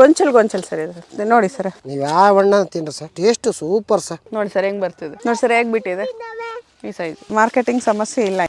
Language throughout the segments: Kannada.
ಗೊಂಚಲು ಗೊಂಚಲು ಸರ್ ಇದು ನೋಡಿ ಸರ್. ನೀವು ಯಾವ ಹಣ್ಣ ತಿನ್ರಿ ಸರ್, ಟೇಸ್ಟ್ ಸೂಪರ್ ಸರ್. ನೋಡಿ ಸರ್ ಹೆಂಗ್ ಬರ್ತಿದೆ ನೋಡಿ ಸರ್, ಹೇಗೆ ಬಿಟ್ಟಿದೆ ಈ ಸೈಜ್. ಮಾರ್ಕೆಟಿಂಗ್ ಸಮಸ್ಯೆ ಇಲ್ಲ.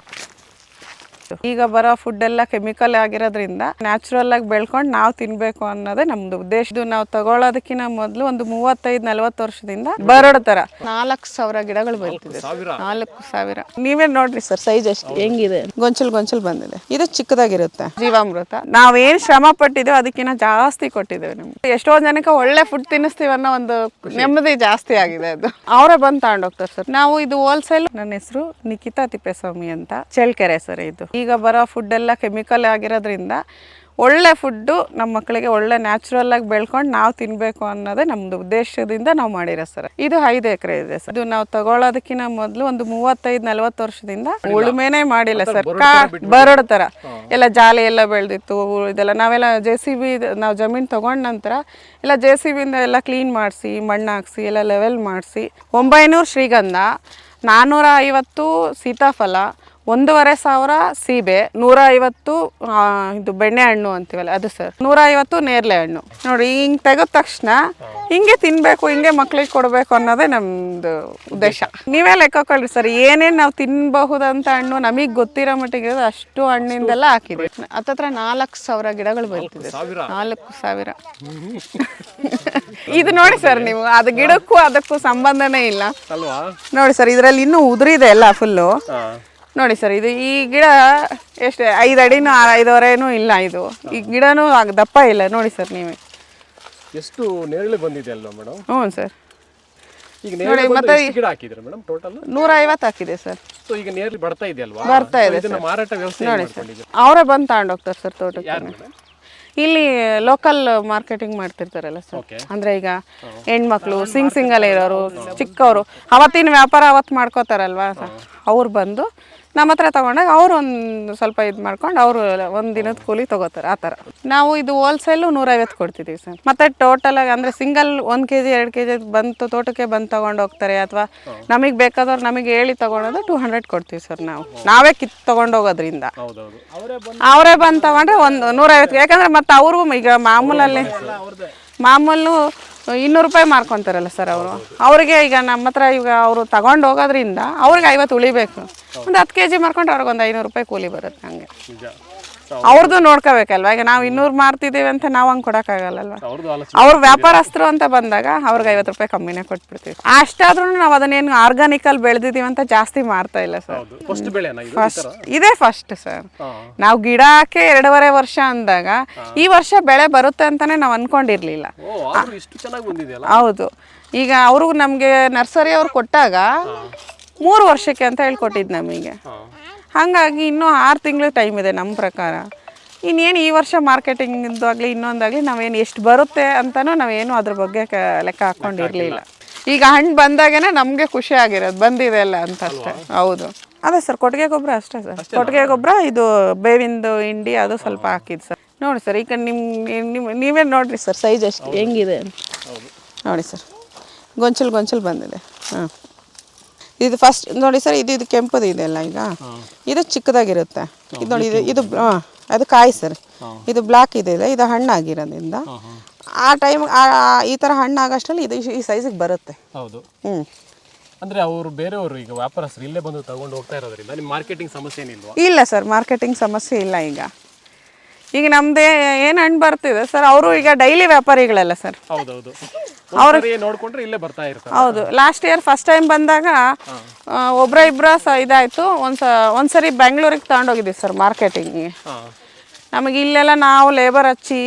ಈಗ ಬರೋ ಫುಡ್ ಎಲ್ಲ ಕೆಮಿಕಲ್ ಆಗಿರೋದ್ರಿಂದ ನ್ಯಾಚುರಲ್ ಆಗಿ ಬೆಳ್ಕೊಂಡು ನಾವು ತಿನ್ಬೇಕು ಅನ್ನೋದೇ ನಮ್ದು ಉದ್ದೇಶ. ಇದು ನಾವು ತಗೊಳ್ಳೋದಕ್ಕಿಂತ ಮೊದಲು ಒಂದು 35-40 ವರ್ಷದಿಂದ ಬರಡ್ ತರ 4,000 ಗಿಡಗಳು ಬರ್ತಿದೆ. 4,000 ನೀವೇ ನೋಡ್ರಿ ಸರ್ ಸೈಜ್ ಎಷ್ಟು ಹೆಂಗಿದೆ. ಗೊಂಚಲ್ ಗೊಂಚಲ್ ಬಂದಿದೆ. ಇದು ಚಿಕ್ಕದಾಗಿರುತ್ತೆ ಜೀವಾಮೃತ. ನಾವೇನ್ ಶ್ರಮ ಪಟ್ಟಿದ್ದೇವೆ ಅದಕ್ಕಿಂತ ಜಾಸ್ತಿ ಕೊಟ್ಟಿದ್ದೇವೆ ನಿಮ್ಗೆ. ಎಷ್ಟೋ ಜನಕ್ಕೆ ಒಳ್ಳೆ ಫುಡ್ ತಿನ್ನಿಸ್ತೀವಿ ಅನ್ನೋ ಒಂದು ನೆಮ್ಮದಿ ಜಾಸ್ತಿ ಆಗಿದೆ. ಅದು ಅವರೇ ಬಂದು ತಗೊಂಡೋಗ್ತಾರೆ ಸರ್. ನಾವು ಇದು ಹೋಲ್ಸೇಲ್. ನನ್ನ ಹೆಸರು ನಿಖಿತಾ ತಿಪ್ಪೇಸ್ವಾಮಿ ಅಂತ, ಚಳ್ಳಕೆರೆ ಸರ್. ಇದು ಈಗ ಬರೋ ಫುಡ್ ಎಲ್ಲ ಕೆಮಿಕಲ್ ಆಗಿರೋದ್ರಿಂದ ಒಳ್ಳೆ ಫುಡ್ಡು ನಮ್ಮ ಮಕ್ಕಳಿಗೆ ಒಳ್ಳೆ ನ್ಯಾಚುರಲ್ ಆಗಿ ಬೆಳ್ಕೊಂಡು ನಾವು ತಿನ್ಬೇಕು ಅನ್ನೋದೇ ನಮ್ದು ಉದ್ದೇಶದಿಂದ ನಾವು ಮಾಡಿರೋ ಸರ್. ಇದು 5 ಎಕರೆ ಇದೆ ಸರ್. ಇದು ನಾವು ತಗೊಳ್ಳೋದಕ್ಕಿಂತ ಮೊದಲು ಒಂದು 35-40 ವರ್ಷದಿಂದ ಉಳುಮೆನೇ ಮಾಡಿಲ್ಲ ಸರ್. ಬರಡ್ ತರ ಎಲ್ಲ ಜಾಲಿ ಎಲ್ಲ ಬೆಳೆದಿತ್ತು. ಇದೆಲ್ಲ ನಾವೆಲ್ಲ JCB ನಾವು ಜಮೀನು ತಗೊಂಡ ನಂತರ ಎಲ್ಲ JCB ಇಂದ ಎಲ್ಲ ಕ್ಲೀನ್ ಮಾಡಿಸಿ ಮಣ್ಣು ಹಾಕ್ಸಿ ಎಲ್ಲ ಲೆವೆಲ್ ಮಾಡಿಸಿ 900 ಶ್ರೀಗಂಧ, 450 ಸೀತಾಫಲ, 1,500 ಸೀಬೆ, 150 ಇದು ಬೆಣ್ಣೆ ಹಣ್ಣು ಅಂತೀವಲ್ಲ ಅದು ಸರ್, 150 ನೇರಳೆ ಹಣ್ಣು. ನೋಡಿ ಹಿಂಗೆ ತೆಗೆದ ತಕ್ಷಣ ಹಿಂಗೆ ತಿನ್ಬೇಕು, ಹಿಂಗೆ ಮಕ್ಳಿಗೆ ಕೊಡಬೇಕು ಅನ್ನೋದೇ ನಮ್ದು ಉದ್ದೇಶ. ನೀವೇ ಲೆಕ್ಕಕೊಳ್ಳಿ ಸರ್, ಏನೇನು ನಾವು ತಿನ್ನಬಹುದಂತ ಹಣ್ಣು ನಮಗೆ ಗೊತ್ತಿರೋ ಮಟ್ಟಿಗೆ ಅಷ್ಟು ಹಣ್ಣಿಂದೆಲ್ಲ ಹಾಕಿದೆ. ಹತ್ತತ್ರ 4,000 ಗಿಡಗಳು ಬರ್ತಿದೆ. 4,000 ಇದು ನೋಡಿ ಸರ್, ನೀವು ಅದು ಗಿಡಕ್ಕೂ ಅದಕ್ಕೂ ಸಂಬಂಧನೇ ಇಲ್ಲ ನೋಡಿ ಸರ್. ಇದರಲ್ಲಿ ಇನ್ನೂ ಉದುರಿದೆ ಎಲ್ಲ ಫುಲ್ಲು. ನೋಡಿ ಸರ್, ಇದು ಈ ಗಿಡ ಎಷ್ಟು 5 ಅಡಿನೂ 5.5 ಇಲ್ಲ. ಇದು ಈ ಗಿಡನೂ ದಪ್ಪ ಇಲ್ಲ ನೋಡಿ ಸರ್. ನೀವೇ ಎಷ್ಟು ನೇರಳೆ ಬಂದಿದೆ ಅಲ್ವಾ ಮೇಡಮ್? ಹ್ಞೂ ಸರ್. ಈಗ ನೇರಳೆ ಮತ್ತೆ ಗಿಡ ಹಾಕಿದ್ರೆ ಮೇಡಮ್ ಟೋಟಲ್ 150 ಹಾಕಿದೆ ಸರ್. ಸೊ ಈಗ ನೇರಳೆ ಬರ್ತಾ ಇದೆ ಅಲ್ವಾ? ಬರ್ತಾ ಇದೆ ಇದನ್ನ ಮಾರಾಟ ವ್ಯವಸ್ಥೆ ನೋಡಿ ಸರ್. ಅವರೇ ಬಂದು ತಗೊಂಡೋಗ್ತಾರೆ ಸರ್ ತೋಟಕ್ಕೆ. ಇಲ್ಲಿ ಲೋಕಲ್ ಮಾರ್ಕೆಟಿಂಗ್ ಮಾಡ್ತಿರ್ತಾರಲ್ಲ ಸರ್. ಅಂದ್ರೆ ಈಗ ಹೆಣ್ಮಕ್ಳು ಸಿಂಗಲ್ ಇರೋರು, ಚಿಕ್ಕವರು ಅವತ್ತಿನ ವ್ಯಾಪಾರ ಅವತ್ತು ಮಾಡ್ಕೋತಾರಲ್ವಾ ಸರ್, ಅವ್ರು ಬಂದು ನಮ್ಮ ಹತ್ರ ತಗೊಂಡಾಗ ಅವ್ರು ಒಂದು ಸ್ವಲ್ಪ ಇದು ಮಾಡ್ಕೊಂಡು ಅವರು ಒಂದು ದಿನದ ಕೂಲಿ ತಗೋತಾರೆ. ಆ ಥರ ನಾವು ಇದು ಹೋಲ್ಸೇಲು 150 ಕೊಡ್ತಿದ್ದೀವಿ ಸರ್. ಮತ್ತು ಟೋಟಲಾಗಿ ಅಂದರೆ ಸಿಂಗಲ್ 1 kg 2 kg ಬಂತು ತೋಟಕ್ಕೆ ಬಂದು ತೊಗೊಂಡು ಹೋಗ್ತಾರೆ, ಅಥವಾ ನಮಗೆ ಬೇಕಾದವ್ರು ನಮಗೆ ಹೇಳಿ ತೊಗೊಳೋದು 200 ಕೊಡ್ತೀವಿ ಸರ್. ನಾವೇ ಕಿತ್ತು ತೊಗೊಂಡು ಹೋಗೋದ್ರಿಂದ ಅವರೇ ಬಂದು ತೊಗೊಂಡ್ರೆ ಒಂದು 150. ಯಾಕಂದರೆ ಮತ್ತು ಅವ್ರಿಗೂ ಈಗ ಮಾಮೂಲು 200 ರೂಪಾಯಿ ಮಾರ್ಕೊತಾರಲ್ಲ ಸರ್ ಅವರು. ಅವ್ರಿಗೆ ಈಗ ನಮ್ಮ ಹತ್ರ ಈಗ ಅವರು ತಗೊಂಡು ಹೋಗೋದ್ರಿಂದ ಅವ್ರಿಗೆ 50 ಉಳಿಬೇಕು. ಒಂದು 10 kg ಮಾರ್ಕೊಂಡ್ರೆ ಅವ್ರಿಗೆ ಒಂದು 500 ರೂಪಾಯಿ ಕೂಲಿ ಬರುತ್ತೆ. ಹಂಗೆ ಅವ್ರದ್ದು ನೋಡ್ಕೋಬೇಕಲ್ವ. ಈಗ ನಾವು 200 ಮಾರ್ತಿದ್ದೀವಿ ಅಂತ ನಾವು ಹಂಗೆ ಕೊಡೋಕ್ಕಾಗಲ್ಲಲ್ವ. ಅವ್ರು ವ್ಯಾಪಾರಸ್ಥರು ಅಂತ ಬಂದಾಗ ಅವ್ರಿಗೆ 50 ರೂಪಾಯಿ ಕಮ್ಮಿನೇ ಕೊಟ್ಬಿಡ್ತೀವಿ. ಅಷ್ಟಾದ್ರೂ ನಾವು ಅದನ್ನೇನು ಆರ್ಗಾನಿಕಲ್ ಬೆಳೆದಿದ್ದೀವಿ ಅಂತ ಜಾಸ್ತಿ ಮಾರ್ತಾ ಇಲ್ಲ ಸರ್. ಇದೇ ಫಸ್ಟ್ ಸರ್. ನಾವು ಗಿಡ ಹಾಕಿ 2.5 ವರ್ಷ ಅಂದಾಗ ಈ ವರ್ಷ ಬೆಳೆ ಬರುತ್ತೆ ಅಂತಾನೆ ನಾವು ಅನ್ಕೊಂಡಿರ್ಲಿಲ್ಲ. ಹೌದು. ಈಗ ಅವರು ನಮಗೆ ನರ್ಸರಿ ಅವ್ರು ಕೊಟ್ಟಾಗ 3 ವರ್ಷಕ್ಕೆ ಅಂತ ಹೇಳ್ಕೊಟ್ಟಿದ್ದು ನಮಗೆ. ಹಾಗಾಗಿ ಇನ್ನೂ 6 ತಿಂಗಳು ಟೈಮ್ ಇದೆ ನಮ್ಮ ಪ್ರಕಾರ. ಇನ್ನೇನು ಈ ವರ್ಷ ಮಾರ್ಕೆಟಿಂಗ್ದಾಗಲಿ ಇನ್ನೊಂದಾಗಲಿ ನಾವೇನು ಎಷ್ಟು ಬರುತ್ತೆ ಅಂತಲೂ ನಾವೇನು ಅದ್ರ ಬಗ್ಗೆ ಲೆಕ್ಕ ಹಾಕ್ಕೊಂಡಿರಲಿಲ್ಲ. ಈಗ ಹಣ್ಣು ಬಂದಾಗೇ ನಮಗೆ ಖುಷಿ ಆಗಿರೋದು ಬಂದಿದೆ ಅಲ್ಲ ಅಂತ ಅಷ್ಟೇ. ಹೌದು, ಅದೇ ಸರ್. ಕೊಟ್ಟಿಗೆ ಗೊಬ್ಬರ ಅಷ್ಟೇ ಸರ್. ಕೊಟ್ಟಿಗೆ ಗೊಬ್ಬರ, ಇದು ಬೇವಿಂದು ಹಿಂಡಿ ಅದು ಸ್ವಲ್ಪ ಹಾಕಿದ್ದು ಸರ್. ನೋಡಿ ಸರ್, ಈಗ ನೀವೇ ನೋಡಿರಿ ಸರ್ ಸೈಜ್ ಎಷ್ಟು ಹೆಂಗಿದೆ ನೋಡಿ ಸರ್. ಗೊಂಚಲು ಗೊಂಚಲು ಬಂದಿದೆ. ಹಾಂ, ಇದು ಫಸ್ಟ್ ನೋಡಿ ಸರ್. ಇದು ಕೆಂಪದು ಇದೆಯಲ್ಲ, ಈಗ ಇದು ಚಿಕ್ಕದಾಗಿರುತ್ತೆ. ಇದು ನೋಡಿ, ಇದು ಅದು ಕಾಯಿ ಸರ್. ಇದು ಬ್ಲ್ಯಾಕ್ ಇದೆ, ಇದು ಹಣ್ಣಾಗಿರೋದ್ರಿಂದ ಆ ಟೈಮ್ ಈ ಥರ ಹಣ್ಣು ಆಗೋಷ್ಟರಲ್ಲಿ ಇದು ಈ ಸೈಜಿಗೆ ಬರುತ್ತೆ. ಹೌದು. ಅಂದರೆ ಅವರು ಬೇರೆಯವರು ಈಗ ವ್ಯಾಪಾರಸ್ಥರು ಇಲ್ಲೇ ಬಂದು ತಗೊಂಡು ಹೋಗ್ತಾ ಇರೋದ್ರಿಂದ ನಿಮ್ಮ ಮಾರ್ಕೆಟಿಂಗ್ ಸಮಸ್ಯೆ ಏನಿಲ್ವಾ? ಇಲ್ಲ ಸರ್, ಮಾರ್ಕೆಟಿಂಗ್ ಸಮಸ್ಯೆ ಇಲ್ಲ. ಈಗ ನಮ್ದೇ ಏನು ಹಣ್ಣು ಬರ್ತಿದೆ ಸರ್, ಅವರು ಈಗ ಡೈಲಿ ವ್ಯಾಪಾರಿಗಳಲ್ಲ ಸರ್. ಹೌದೌದು, ಅವ್ರು ನೋಡ್ಕೊಂಡ್ರೆ ಇಲ್ಲೇ ಬರ್ತಾ ಇರ್ತಾರೆ. ಹೌದು. ಲಾಸ್ಟ್ ಇಯರ್ ಫಸ್ಟ್ ಟೈಮ್ ಬಂದಾಗ ಇಬ್ಬರ ಇದಾಯಿತು. ಒಂದ್ಸರಿ ಬೆಂಗಳೂರಿಗೆ ತಗೊಂಡೋಗಿದ್ದೀವಿ ಸರ್ ಮಾರ್ಕೆಟಿಂಗಿಗೆ. ನಮಗೆ ಇಲ್ಲೆಲ್ಲ ನಾವು ಲೇಬರ್ ಹಚ್ಚಿ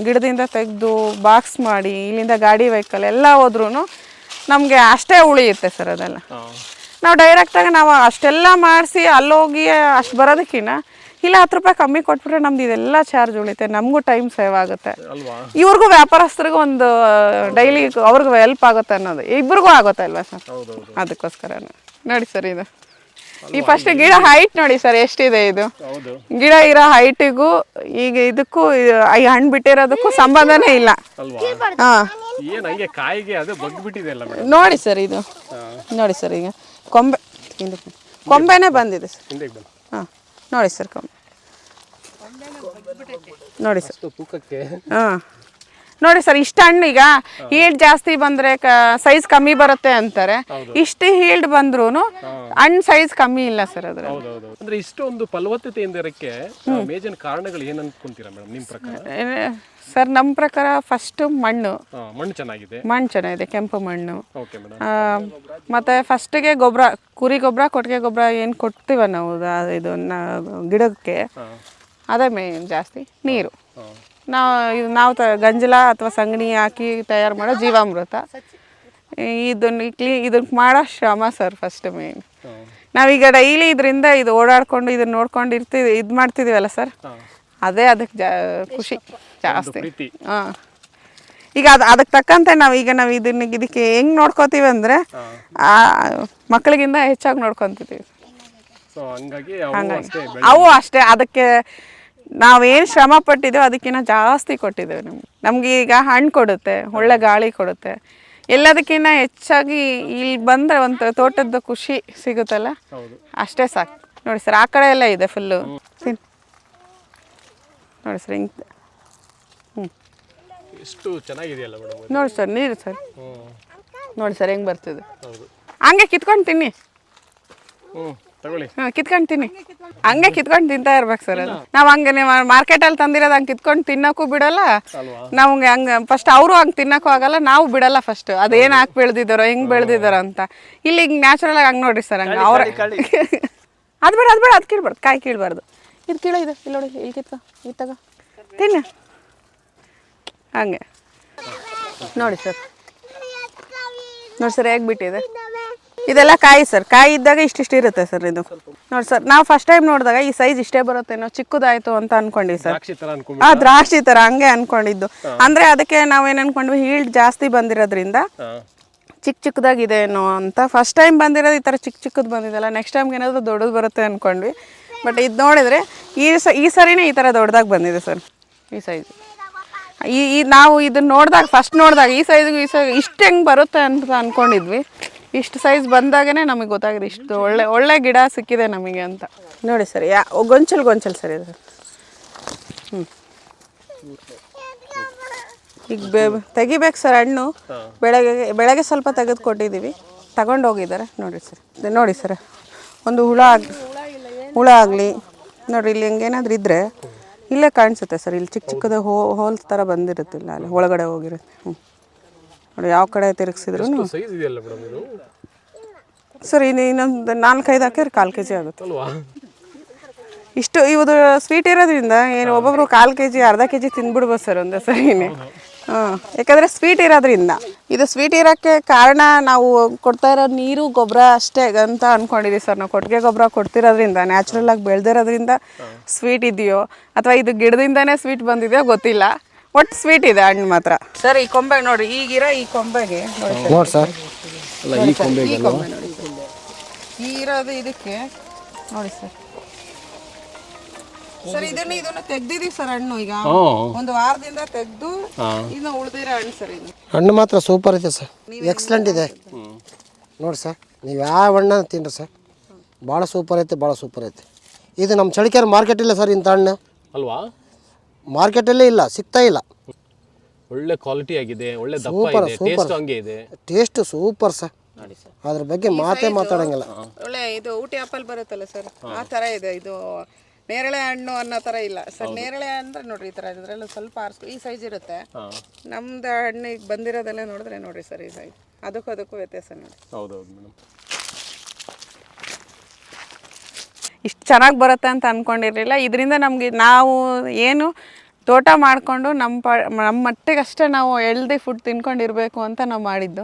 ಗಿಡದಿಂದ ತೆಗೆದು ಬಾಕ್ಸ್ ಮಾಡಿ ಇಲ್ಲಿಂದ ಗಾಡಿ ವೆಹಿಕಲ್ ಎಲ್ಲ ಹೋದ್ರೂ ನಮಗೆ ಅಷ್ಟೇ ಉಳಿಯುತ್ತೆ ಸರ್. ಅದೆಲ್ಲ ನಾವು ಡೈರೆಕ್ಟಾಗಿ ನಾವು ಅಷ್ಟೆಲ್ಲ ಮಾಡಿಸಿ ಅಲ್ಲೋಗಿ ಅಷ್ಟು ಬರೋದಕ್ಕಿಂತ ಇಲ್ಲ 10 ರೂಪಾಯಿ ಕಮ್ಮಿ ಕೊಟ್ಬಿಟ್ರೆ ನಮ್ದು ಇದೆಲ್ಲ ಚಾರ್ಜ್ ಉಳಿತೆ, ನಮಗೂ ಟೈಮ್ ಸೇವ್ ಆಗುತ್ತೆ, ಇವ್ರಿಗೂ ವ್ಯಾಪಾರಸ್ಥರಿಗೂ ಒಂದು ಡೈಲಿ ಅವ್ರಿಗೂ ಹೆಲ್ಪ್ ಆಗುತ್ತೆ ಅನ್ನೋದು ಇಬ್ರಿಗೂ ಆಗುತ್ತೆ ಅಲ್ವಾ ಸರ್. ಅದಕ್ಕೋಸ್ಕರ ನೋಡಿ ಸರ್, ಇದು ಈ ಫಸ್ಟ್ ಗಿಡ ಹೈಟ್ ನೋಡಿ ಸರ್ ಎಷ್ಟಿದೆ. ಇದು ಗಿಡ ಇರೋ ಹೈಟಿಗೂ ಈಗ ಇದಕ್ಕೂ ಈ ಹಣ್ಣು ಬಿಟ್ಟಿರೋದಕ್ಕೂ ಸಂಬಂಧನೇ ಇಲ್ಲ. ನೋಡಿ ಸರ್, ಇದು ನೋಡಿ ಸರ್, ಈಗ ಕೊಂಬೆನೇ ಬಂದಿದೆ ಸರ್. ಹಾಂ, ನೋಡಿ ಸರ್ ಕೊಂಬೆ ನೋಡಿ ಸರ್. ಹಾಂ, ನೋಡಿ ಸರ್, ಇಷ್ಟ ಹಣ್ಣು ಈಗ ಹೀಲ್ಡ್ ಜಾಸ್ತಿ ಬಂದ್ರೆ ಸೈಜ್ ಕಮ್ಮಿ ಬರುತ್ತೆ ಅಂತಾರೆ. ಇಷ್ಟು ಹೀಲ್ಡ್ ಬಂದ್ರು ಹಣ್ಣು ಸೈಜ್ ಕಮ್ಮಿ ಇಲ್ಲ ಸರ್ ಅದ್ರ. ಹೌದೌದು. ಅಂದ್ರೆ ಇಷ್ಟೊಂದು ಫಲವತ್ತತೆಯಿಂದ ಇರಕ್ಕೆ ಮೇಜರ್ ಕಾರಣಗಳು ಏನ್ ಅನ್ಕೊಂತೀರಾ ಮೇಡಮ್ ನಿಮ್ ಪ್ರಕಾರ? ಸರ್ ನಮ್ಮ ಪ್ರಕಾರ ಫಸ್ಟ್ ಮಣ್ಣು ಚೆನ್ನಾಗಿದೆ, ಕೆಂಪು ಮಣ್ಣು. ಮತ್ತೆ ಫಸ್ಟಿಗೆ ಗೊಬ್ಬರ, ಕುರಿ ಗೊಬ್ಬರ, ಕೊಟ್ಟಿಗೆ ಗೊಬ್ಬರ ಏನು ಕೊಡ್ತೀವ ನಾವು ಇದು ಗಿಡಕ್ಕೆ, ಅದೇ ಮೇನ್ ಜಾಸ್ತಿ. ನೀರು ನಾವು ಗಂಜಲ ಅಥವಾ ಸಂಗಣಿ ಹಾಕಿ ತಯಾರು ಮಾಡೋ ಜೀವಾಮೃತ. ಇದನ್ನ ಮಾಡೋ ಶ್ರಮ ಸರ್ ಫಸ್ಟ್ ಮೇನ್. ನಾವೀಗ ಡೈಲಿ ಇದರಿಂದ ಇದು ಓಡಾಡ್ಕೊಂಡು ಇದನ್ನ ನೋಡ್ಕೊಂಡು ಇದು ಮಾಡ್ತಿದೀವಲ್ಲ ಸರ್, ಅದೇ ಅದಕ್ಕೆ ಖುಷಿ ಜಾಸ್ತಿ. ಹಾಂ, ಈಗ ಅದಕ್ಕೆ ತಕ್ಕಂತೆ ನಾವು ಇದಕ್ಕೆ ಹೆಂಗೆ ನೋಡ್ಕೋತೀವಿ ಅಂದರೆ ಮಕ್ಕಳಿಗಿಂತ ಹೆಚ್ಚಾಗಿ ನೋಡ್ಕೊತಿದ್ದೀವಿ. ಅವು ಅಷ್ಟೇ, ಅದಕ್ಕೆ ನಾವೇನು ಶ್ರಮ ಪಟ್ಟಿದ್ದೇವೆ ಅದಕ್ಕಿಂತ ಜಾಸ್ತಿ ಕೊಟ್ಟಿದ್ದೇವೆ. ನಮ್ಗೆ ಈಗ ಹಣ್ಣು ಕೊಡುತ್ತೆ, ಒಳ್ಳೆ ಗಾಳಿ ಕೊಡುತ್ತೆ. ಎಲ್ಲದಕ್ಕಿಂತ ಹೆಚ್ಚಾಗಿ ಇಲ್ಲಿ ಬಂದರೆ ಒಂದು ತೋಟದ ಖುಷಿ ಸಿಗುತ್ತಲ್ಲ, ಅಷ್ಟೇ ಸಾಕು. ನೋಡಿ ಸರ್, ಆ ಕಡೆ ಎಲ್ಲ ಇದೆ ಫುಲ್ಲು. ನೋಡಿ ಸರ್, ಹಿಂಗೆ ಎಷ್ಟು ಚೆನ್ನಾಗಿದೆಯಲ್ಲ ಮೇಡಮ್. ನೋಡಿ ಸರ್, ನೀರು ಸರ್ ನೋಡಿ ಸರ್ ಹೆಂಗೆ ಬರ್ತಿದೆ. ಹಂಗೆ ಕಿತ್ಕೊಂಡು ತಿನ್ನಿ. ಕಿತ್ಕೊಂಡು ತಿನ್ನಿ, ಹಂಗೆ ಕಿತ್ಕೊಂಡು ತಿಂತಾ ಇರ್ಬೇಕು ಸರ್. ಅದು ನಾವು ಹಂಗೆ ಮಾರ್ಕೆಟಲ್ಲಿ ತಂದಿರೋದು ಹಂಗೆ ಕಿತ್ಕೊಂಡು ತಿನ್ನೋಕ್ಕೂ ಬಿಡಲ್ಲ. ನಮ್ಗೆ ಹಂಗೆ ಫಸ್ಟ್ ಅವರು ಹಂಗೆ ತಿನ್ನೋಕ್ಕೂ ಆಗಲ್ಲ, ನಾವು ಬಿಡಲ್ಲ ಫಸ್ಟ್. ಅದೇನು ಹಾಕಿ ಬೆಳೆದಿದ್ದಾರೋ, ಹೆಂಗೆ ಬೆಳೆದಿದ್ದಾರೋ ಅಂತ. ಇಲ್ಲಿ ಹಿಂಗೆ ನ್ಯಾಚುರಲ್ ಆಗಿ ಹಂಗೆ ನೋಡಿರಿ ಸರ್, ಹಂಗೆ ಅವ್ರ ಅದು ಬೇಡ ಅದು ಕೀಳ್ಬಾರ್ದು, ಕಾಯಿ ಕೀಳ್ಬಾರ್ದು. ಇದು ಕೀಳೋ ಇದೆ, ಇಲ್ಲಿ ನೋಡಿ, ಇಲ್ಲಿ ಕಿತ್ಕೊ, ಇದು ತಗೋ ತಿನ್ನು. ಹಂಗೆ ನೋಡಿ ಸರ್, ನೋಡಿ ಸರ್ ಹೇಗೆ ಬಿಟ್ಟಿದೆ. ಇದೆಲ್ಲ ಕಾಯಿ ಸರ್, ಕಾಯಿ ಇದ್ದಾಗ ಇಷ್ಟಿಷ್ಟು ಇರುತ್ತೆ ಸರ್. ಇದು ನೋಡಿ ಸರ್, ನಾವು ಫಸ್ಟ್ ಟೈಮ್ ನೋಡಿದಾಗ ಈ ಸೈಜ್ ಇಷ್ಟೇ ಬರುತ್ತೇನೋ, ಚಿಕ್ಕದಾಯ್ತು ಅಂತ ಅನ್ಕೊಂಡಿವಿ ಸರ್. ದ್ರಾಕ್ಷಿ ಥರ ಹಂಗೆ ಅನ್ಕೊಂಡಿದ್ದು. ಅಂದರೆ ಅದಕ್ಕೆ ನಾವೇನು ಅನ್ಕೊಂಡ್ವಿ, ಹೀಲ್ಡ್ ಜಾಸ್ತಿ ಬಂದಿರೋದ್ರಿಂದ ಚಿಕ್ಕದಾಗಿದೇನೋ ಅಂತ. ಫಸ್ಟ್ ಟೈಮ್ ಬಂದಿರೋದು ಈ ಥರ ಚಿಕ್ಕದು ಬಂದಿದ್ದಲ್ಲ, ನೆಕ್ಸ್ಟ್ ಟೈಮ್ಗೆ ಏನಾದರೂ ದೊಡ್ಡದು ಬರುತ್ತೆ ಅಂದ್ಕೊಂಡ್ವಿ. ಬಟ್ ಇದು ನೋಡಿದರೆ ಈ ಸರಿನೇ ಈ ಥರ ದೊಡ್ಡದಾಗಿ ಬಂದಿದೆ ಸರ್, ಈ ಸೈಜ್. ನಾವು ಇದನ್ನ ನೋಡಿದಾಗ, ಫಸ್ಟ್ ನೋಡಿದಾಗ ಈ ಸೈಜ್ಗೂ ಇಷ್ಟು ಹೆಂಗೆ ಬರುತ್ತೆ ಅಂತ ಅಂದ್ಕೊಂಡಿದ್ವಿ. ಇಷ್ಟು ಸೈಜ್ ಬಂದಾಗೇ ನಮಗೆ ಗೊತ್ತಾಗಿದೆ ಇಷ್ಟು ಒಳ್ಳೆ ಗಿಡ ಸಿಕ್ಕಿದೆ ನಮಗೆ ಅಂತ. ನೋಡಿ ಸರ್, ಗೊಂಚಲು ಸರ್ ಇದು. ಈಗ ತೆಗಿಬೇಕು ಸರ್ ಹಣ್ಣು. ಬೆಳಗ್ಗೆ ಸ್ವಲ್ಪ ತೆಗೆದು ಕೊಟ್ಟಿದ್ದೀವಿ, ತಗೊಂಡೋಗಿದ್ದಾರೆ. ನೋಡಿ ಸರ್ ಒಂದು ಹುಳ ಆಗಲಿ ನೋಡಿರಿ, ಇಲ್ಲಿ ಹೆಂಗೇನಾದ್ರೂ ಇದ್ದರೆ ಇಲ್ಲೇ ಕಾಣಿಸುತ್ತೆ ಸರ್. ಇಲ್ಲಿ ಚಿಕ್ಕದ ಹೋಲ್ಸ್ ಥರ ಬಂದಿರುತ್ತಿಲ್ಲ, ಅಲ್ಲಿ ಒಳಗಡೆ ಹೋಗಿರುತ್ತೆ. ನೋಡಿ, ಯಾವ ಕಡೆ ತಿರುಗಿಸಿದ್ರು ಸರ್. ಇನ್ನೊಂದು 4-5 ಹಾಕಿದ್ರೆ 1/4 kg ಆಗುತ್ತೆ. ಇಷ್ಟು ಇವುದು ಸ್ವೀಟ್ ಇರೋದ್ರಿಂದ ಏನು ಒಬ್ಬೊಬ್ರು 1/4 kg, ಅರ್ಧ kg ತಿಂದ್ಬಿಡ್ಬೋದು ಸರ್ ಒಂದೇ ಸರಿನೇ. ಯಾಕಂದರೆ ಸ್ವೀಟ್ ಇರೋದ್ರಿಂದ. ಇದು ಸ್ವೀಟ್ ಇರೋಕ್ಕೆ ಕಾರಣ ನಾವು ಕೊಡ್ತಾ ಇರೋ ನೀರು, ಗೊಬ್ಬರ ಅಷ್ಟೇ ಅಂತ ಅಂದ್ಕೊಂಡಿದ್ದೀವಿ ಸರ್. ನಾವು ಕೊಟ್ಟಿಗೆ ಗೊಬ್ಬರ ಕೊಡ್ತಿರೋದ್ರಿಂದ, ನ್ಯಾಚುರಲ್ ಆಗಿ ಬೆಳೆದಿರೋದ್ರಿಂದ ಸ್ವೀಟ್ ಇದೆಯೋ ಅಥವಾ ಇದು ಗಿಡದಿಂದನೇ ಸ್ವೀಟ್ ಬಂದಿದೆಯೋ ಗೊತ್ತಿಲ್ಲ. ಒಟ್ಟು ಸ್ವೀಟ್ ಇದೆ ಹಣ್ಣು ಮಾತ್ರ ಸರ್. ಈ ಕೊಂಬೆ ನೋಡಿ, ಈಗಿರೋ ಈ ಕೊಂಬೆಗೆ ನೋಡಿ ಸರ್, ಈ ಕೊಂಬೆ ನೋಡಿ ಸರ್, ಈ ಇರೋದು ಇದಕ್ಕೆ ನೋಡಿ ಸರ್. ಸರ್ ಇದನ್ನ ತೆಗ್ದಿದೀವಿ ಸರ್ ಹಣ್ಣು. ಈಗ ಒಂದು ವಾರದಿಂದ ತೆಗ್ದು ಇನ್ನು ಉಳಿದಿರೋ ಹಣ್ಣು ಸರ್. ಇದು ಹಣ್ಣು ಮಾತ್ರ ಸೂಪರ್ ಇದೆ ಸರ್, ಎಕ್ಸಲೆಂಟ್ ಇದೆ ನೋಡಿ ಸರ್. ನೀವು ಯಾವ ಹಣ್ಣು ತಿನ್ರಿ ಸರ್, ಭಾಳ ಸೂಪರ್ ಐತೆ. ಇದು ನಮ್ಮ ಚಳಿಕೆರೆ ಮಾರ್ಕೆಟ್ ಇಲ್ಲ ಸರ್, ಇಂಥ ಹಣ್ಣು ಅಲ್ವಾ? ಮಾರ್ಕೆಟಲ್ಲೇ ಇಲ್ಲ, ಸಿಗ್ತಾ ಇಲ್ಲ. ಒಳ್ಳೆ ಕ್ವಾಲಿಟಿ ಆಗಿದೆ, ಒಳ್ಳೆ ದಪ್ಪ ಇದೆ, ಟೇಸ್ಟ್ ಹಂಗೆ ಇದೆ. ಟೇಸ್ಟ್ ಸೂಪರ್ ಸರ್, ಅದ್ರ ಬಗ್ಗೆ ಮಾತಾಡಂಗಿಲ್ಲ. ಒಳ್ಳೆ ಇದು ಊಟಿ ಆಪಲ್ ಬರುತ್ತಲ್ಲ ಸರ್, ಆ ಥರ ಇದೆ. ಇದು ನೇರಳೆ ಹಣ್ಣು ಅನ್ನೋ ಥರ ಇಲ್ಲ ಸರ್. ನೇರಳೆ ಅಂದ್ರೆ ನೋಡ್ರಿ ಈ ಥರ ಇದರಲ್ಲಿ ಸ್ವಲ್ಪ ಈ ಸೈಜ್ ಇರುತ್ತೆ. ನಮ್ದು ಹಣ್ಣಿಗೆ ಬಂದಿರೋದೆಲ್ಲ ನೋಡಿದ್ರೆ ನೋಡ್ರಿ ಸರ್, ಈ ಸೈಜ್. ಅದಕ್ಕೂ ವ್ಯತ್ಯಾಸ ನೋಡಿ. ಹೌದೌದು ಮೇಡಮ್. ಇಷ್ಟು ಚೆನ್ನಾಗಿ ಬರುತ್ತೆ ಅಂತ ಅಂದ್ಕೊಂಡಿರಲಿಲ್ಲ. ಇದರಿಂದ ನಮಗೆ ನಾವು ಏನು ತೋಟ ಮಾಡಿಕೊಂಡು ನಮ್ಮ ಮಟ್ಟಿಗಷ್ಟೇ ನಾವು ಹೆಲ್ದಿ ಫುಡ್ ತಿನ್ಕೊಂಡಿರಬೇಕು ಅಂತ ನಾವು ಮಾಡಿದ್ದು.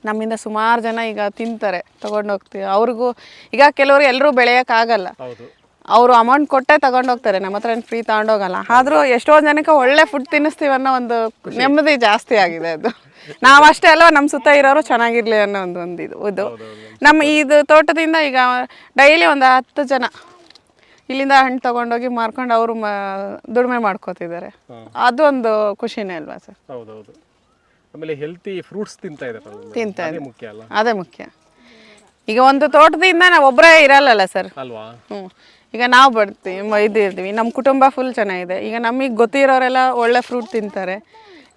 ನಮ್ಮಿಂದ ಸುಮಾರು ಜನ ಈಗ ತಿಂತಾರೆ, ತೊಗೊಂಡೋಗ್ತೀವಿ. ಅವ್ರಿಗೂ ಈಗ ಕೆಲವರು ಎಲ್ಲರೂ ಬೆಳೆಯೋಕ್ಕಾಗಲ್ಲ, ಅವರು ಅಮೌಂಟ್ ಕೊಟ್ಟೆ ತಗೊಂಡೋಗ್ತಾರೆ, ನಮ್ಮ ಹತ್ರ ಫ್ರೀ ತಗೊಂಡೋಗಲ್ಲ. ಆದರೂ ಎಷ್ಟೋ ಜನಕ್ಕೆ ಒಳ್ಳೆ ಫುಡ್ ತಿನ್ನಿಸ್ತೀವಿ ಅನ್ನೋ ಒಂದು ನೆಮ್ಮದಿ ಜಾಸ್ತಿ ಆಗಿದೆ. ಅದು ನಾವಷ್ಟೇ ಅಲ್ವ, ನಮ್ಮ ಸುತ್ತ ಇರೋರು ಚೆನ್ನಾಗಿರಲಿ ಅನ್ನೋ ಒಂದು ಇದು ನಮ್ಮ ಇದು ತೋಟದಿಂದ ಈಗ ಡೈಲಿ ಒಂದು 10 ಜನ ಇಲ್ಲಿಂದ ಹಣ್ಣು ತೊಗೊಂಡೋಗಿ ಮಾರ್ಕೊಂಡು ಅವರು ದುಡಿಮೆ ಮಾಡ್ಕೋತಿದ್ದಾರೆ. ಅದು ಒಂದು ಖುಷಿನೇ ಅಲ್ವಾ ಸರ್? ಹೌದೌದು. ಆಮೇಲೆ ಹೆಲ್ತಿ ಫ್ರೂಟ್ಸ್ ತಿಂತಾ ಇದ್ದಾರೆ, ಮುಖ್ಯ ಅಲ್ಲ? ಅದೇ ಮುಖ್ಯ. ಈಗ ಒಂದು ತೋಟದಿಂದ ನಾವು ಒಬ್ಬರೇ ಇರಲ್ಲಲ್ಲ ಸರ್ ಅಲ್ವಾ? ಈಗ ನಾವು ಇರ್ತೀವಿ, ನಮ್ಮ ಕುಟುಂಬ ಫುಲ್ ಚೆನ್ನಾಗಿದೆ. ಈಗ ನಮಗೆ ಗೊತ್ತಿರೋರೆಲ್ಲ ಒಳ್ಳೆ ಫ್ರೂಟ್ ತಿಂತಾರೆ.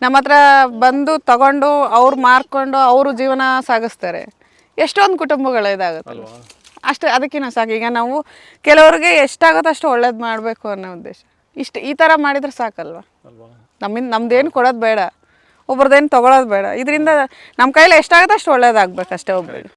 ನಮ್ಮ ಹತ್ರ ಬಂದು ತಗೊಂಡು ಅವ್ರು ಮಾರ್ಕೊಂಡು ಅವರು ಜೀವನ ಸಾಗಿಸ್ತಾರೆ. ಎಷ್ಟೊಂದು ಕುಟುಂಬಗಳು ಇದಾಗುತ್ತೆ ಅಷ್ಟೇ. ಅದಕ್ಕಿಂತ ಸಾಕು. ಈಗ ನಾವು ಕೆಲವ್ರಿಗೆ ಎಷ್ಟಾಗುತ್ತೋ ಅಷ್ಟು ಒಳ್ಳೇದು ಮಾಡಬೇಕು ಅನ್ನೋ ಉದ್ದೇಶ. ಈ ಥರ ಮಾಡಿದ್ರೆ ಸಾಕಲ್ವ. ನಮ್ದೇನು ಕೊಡೋದು ಬೇಡ, ಒಬ್ರದ್ದೇನು ತೊಗೊಳೋದು ಬೇಡ. ಇದರಿಂದ ನಮ್ಮ ಕೈಲಿ ಎಷ್ಟಾಗುತ್ತೆ ಅಷ್ಟು ಒಳ್ಳೇದಾಗಬೇಕು ಅಷ್ಟೇ ಒಬ್ರಿಗೆ.